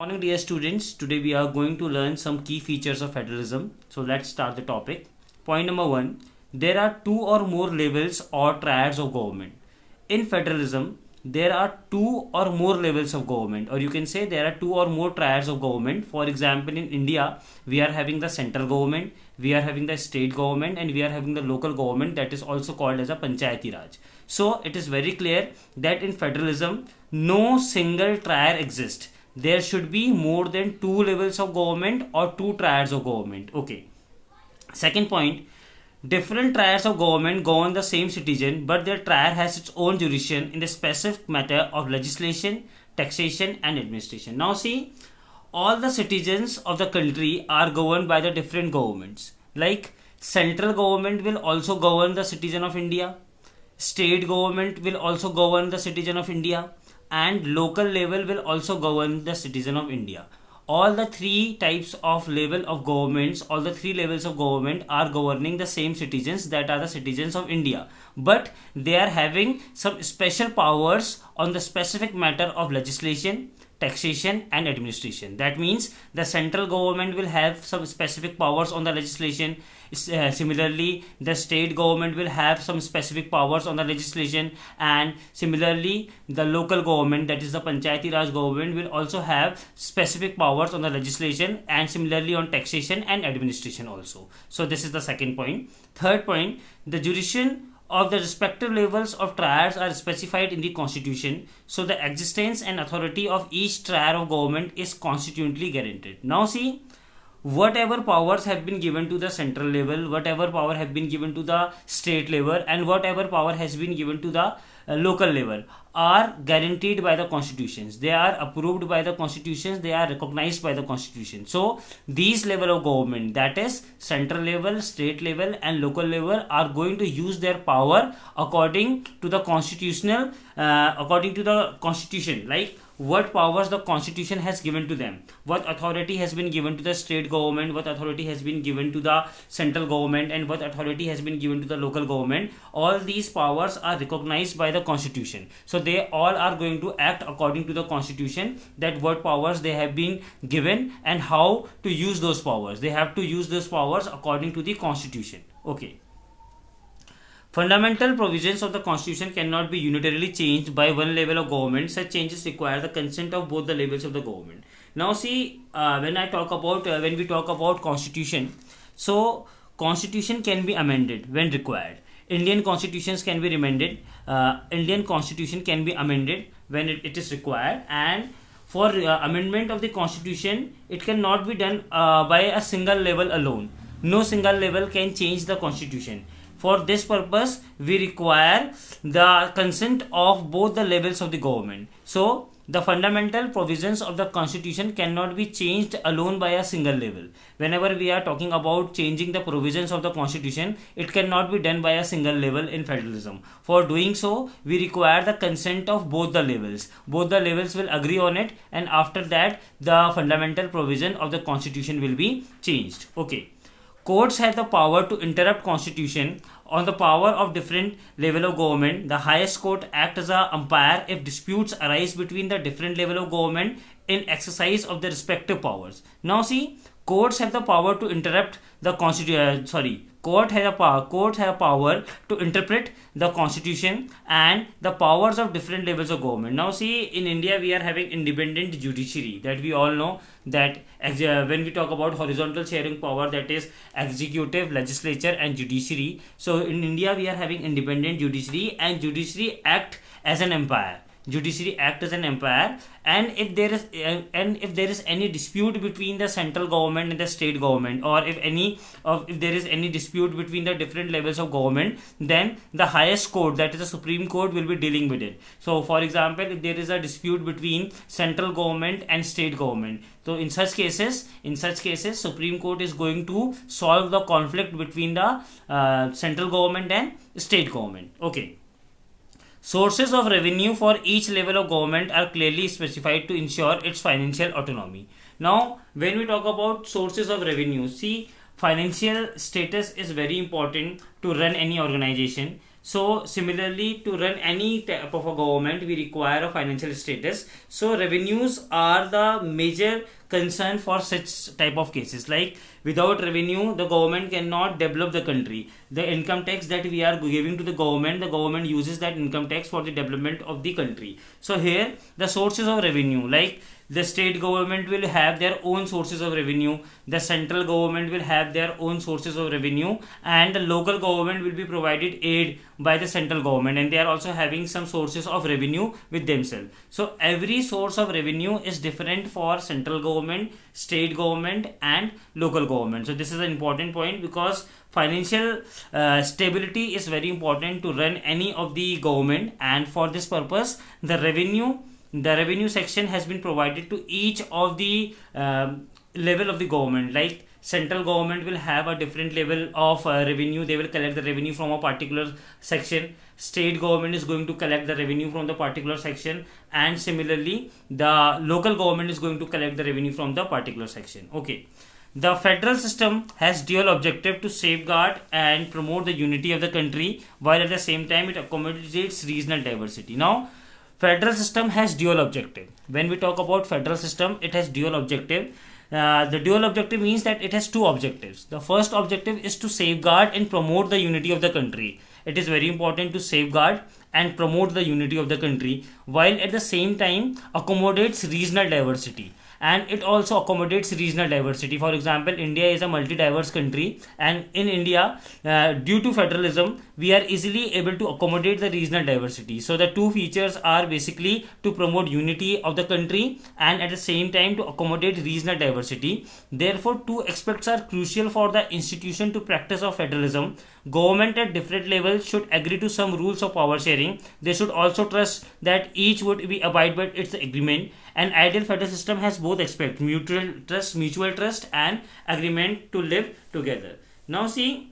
Morning dear students, today we are going to learn some key features of federalism. So let's start the topic. Point number 1, there are two or more levels or triads of government. In federalism, there are two or more levels of government, or you can say there are two or more triads of government. For example, in India, we are having the central government, we are having the state government, and we are having the local government, that is also called as a panchayati raj. So it is very clear that in federalism, no single triad exists. There should be more than two levels of government or two triads of government. Okay. Second point, different triads of government govern the same citizen, but their triad has its own jurisdiction in the specific matter of legislation, taxation, and administration. Now see, all the citizens of the country are governed by the different governments. Like central government will also govern the citizen of India, state government will also govern the citizen of India, and local level will also govern the citizen of India. All the three types of level of governments, all the three levels of government are governing the same citizens, that are the citizens of India, but they are having some special powers on the specific matter of legislation, taxation, and administration. That means the central government will have some specific powers on the legislation. Similarly, the state government will have some specific powers on the legislation, and similarly the local government, that is the panchayati raj government, will also have specific powers on the legislation, and similarly on taxation and administration also. So this is the second point. Third point, the jurisdiction of the respective levels of triads are specified in the constitution, so the existence and authority of each triad of government is constitutionally guaranteed. Now see, whatever powers have been given to the central level, whatever power have been given to the state level, and whatever power has been given to the local level are guaranteed by the constitutions. They are approved by the constitutions, they are recognized by the constitution. So these level of government, that is central level, state level, and local level, are going to use their power according to the constitution, like what powers the constitution has given to them, what authority has been given to the state government, what authority has been given to the central government, and what authority has been given to the local government. All these powers are recognized by the constitution, so they all are going to act according to the constitution, that what powers they have been given and how to use those powers. They have to use those powers according to the constitution. Okay. Fundamental provisions of the constitution cannot be unitarily changed by one level of government. Such changes require the consent of both the levels of the government. Now see, when we talk about constitution, so constitution can be amended when required. Indian constitutions can be amended. Indian constitution can be amended when it is required, and for amendment of the constitution, it cannot be done by a single level alone. No single level can change the constitution. For this purpose, we require the consent of both the levels of the government. So, the fundamental provisions of the constitution cannot be changed alone by a single level. Whenever we are talking about changing the provisions of the constitution, it cannot be done by a single level in federalism. For doing so, we require the consent of both the levels. Both the levels will agree on it, and after that, the fundamental provision of the constitution will be changed. Okay. Courts have the power to interrupt constitution on the power of different level of government. The highest court acts as a umpire if disputes arise between the different level of government in exercise of their respective powers. Now see, courts have the power to interrupt the constitution. Court have power to interpret the constitution and the powers of different levels of government. Now see, in India we are having independent judiciary, that we all know, that when we talk about horizontal sharing power, that is executive, legislature, and judiciary. So in India we are having independent judiciary, and judiciary act as an empire. And if there is any dispute between the central government and the state government, or if there is any dispute between the different levels of government, then the highest court, that is the Supreme Court, will be dealing with it. So for example, if there is a dispute between central government and state government, so in such cases Supreme Court is going to solve the conflict between the central government and state government. Okay. Sources of revenue for each level of government are clearly specified to ensure its financial autonomy. Now, when we talk about sources of revenue, see, financial status is very important to run any organization. So similarly, to run any type of a government, we require a financial status. So revenues are the major concern for such type of cases. Like without revenue, the government cannot develop the country. The income tax that we are giving to the government uses that income tax for the development of the country. So here the sources of revenue, like the state government will have their own sources of revenue, the central government will have their own sources of revenue, and the local government will be provided aid by the central government, and they are also having some sources of revenue with themselves. So every source of revenue is different for central government, state government, and local government. So this is an important point, because financial stability is very important to run any of the government, and for this purpose the revenue section has been provided to each of the level of the government. Like central government will have a different level of revenue, they will collect the revenue from a particular section. State government is going to collect the revenue from the particular section, and similarly the local government is going to collect the revenue from the particular section. Okay, the federal system has dual objective to safeguard and promote the unity of the country, while at the same time it accommodates regional diversity. Now federal system has dual objective. When we talk about federal system, it has dual objective. The dual objective means that it has two objectives. The first objective is to safeguard and promote the unity of the country. It is very important to safeguard and promote the unity of the country, while at the same time accommodates regional diversity. And it also accommodates regional diversity. For example, India is a multi-diverse country, and in India, due to federalism, we are easily able to accommodate the regional diversity. So the two features are basically to promote unity of the country and at the same time to accommodate regional diversity. Therefore, two aspects are crucial for the institution to practice of federalism. Government at different levels should agree to some rules of power sharing. They should also trust that each would be abide by its agreement. An ideal federal system has both aspects: mutual trust and agreement to live together. Now see,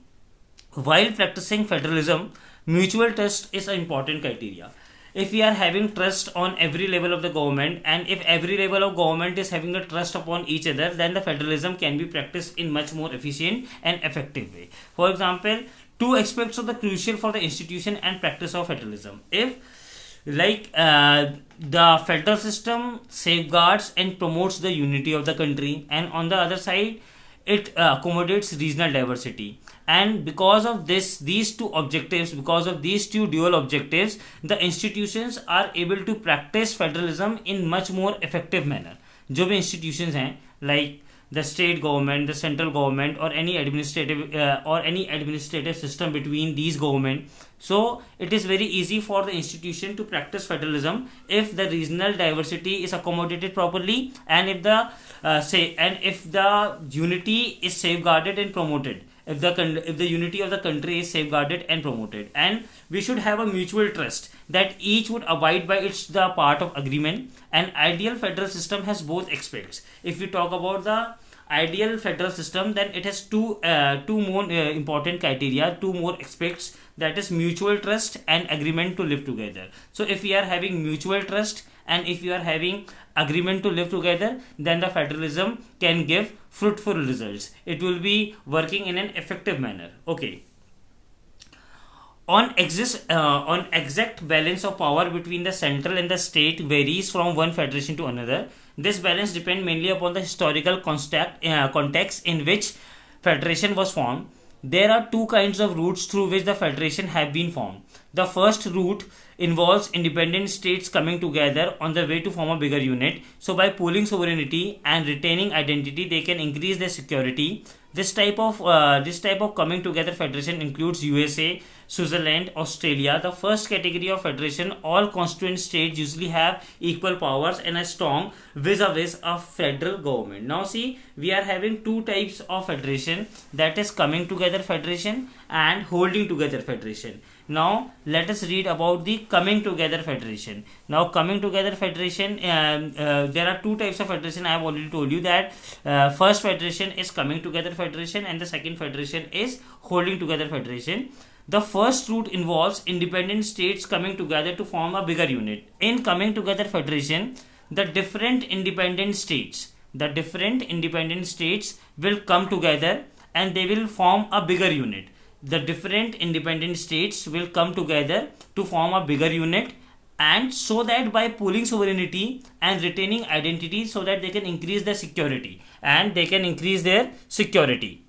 while practicing federalism, mutual trust is an important criteria. If we are having trust on every level of the government, and if every level of government is having a trust upon each other, then the federalism can be practiced in much more efficient and effective way. For example, two aspects of the crucial for the institution and practice of federalism. If the federal system safeguards and promotes the unity of the country, and on the other side it accommodates regional diversity, and because of these two objectives, because of these two dual objectives, the institutions are able to practice federalism in much more effective manner. जो भी institutions हैं, like the state government, the central government, or any administrative system between these government. So it is very easy for the institution to practice federalism if the regional diversity is accommodated properly, and if the unity is safeguarded and promoted. If the unity of the country is safeguarded and promoted, and we should have a mutual trust that each would abide by the part of agreement. An ideal federal system has both aspects. If we talk about the ideal federal system, then it has two more important criteria, two more aspects, that is mutual trust and agreement to live together. So if we are having mutual trust and if we are having agreement to live together, then the federalism can give fruitful results. It will be working in an effective manner. Okay. On exact balance of power between the central and the state varies from one federation to another. This balance depends mainly upon the historical context in which federation was formed. There are two kinds of routes through which the federation have been formed. The first route involves independent states coming together on the way to form a bigger unit. So by pooling sovereignty and retaining identity, they can increase their security. This type of coming together federation includes USA, Switzerland, Australia. The first category of federation, all constituent states usually have equal powers and a strong vis-a-vis a federal government. Now see, we are having two types of federation, that is coming together federation and holding together federation. Now let us read about the coming together federation. Now coming together federation, there are two types of federation. I have already told you that first federation is coming together federation and the second federation is holding together federation. The first route involves independent states coming together to form a bigger unit. In coming together federation, the different independent states will come together and they will form a bigger unit. the different independent states will come together to form a bigger unit, and so that by pooling sovereignty and retaining identity, so that they can increase their security.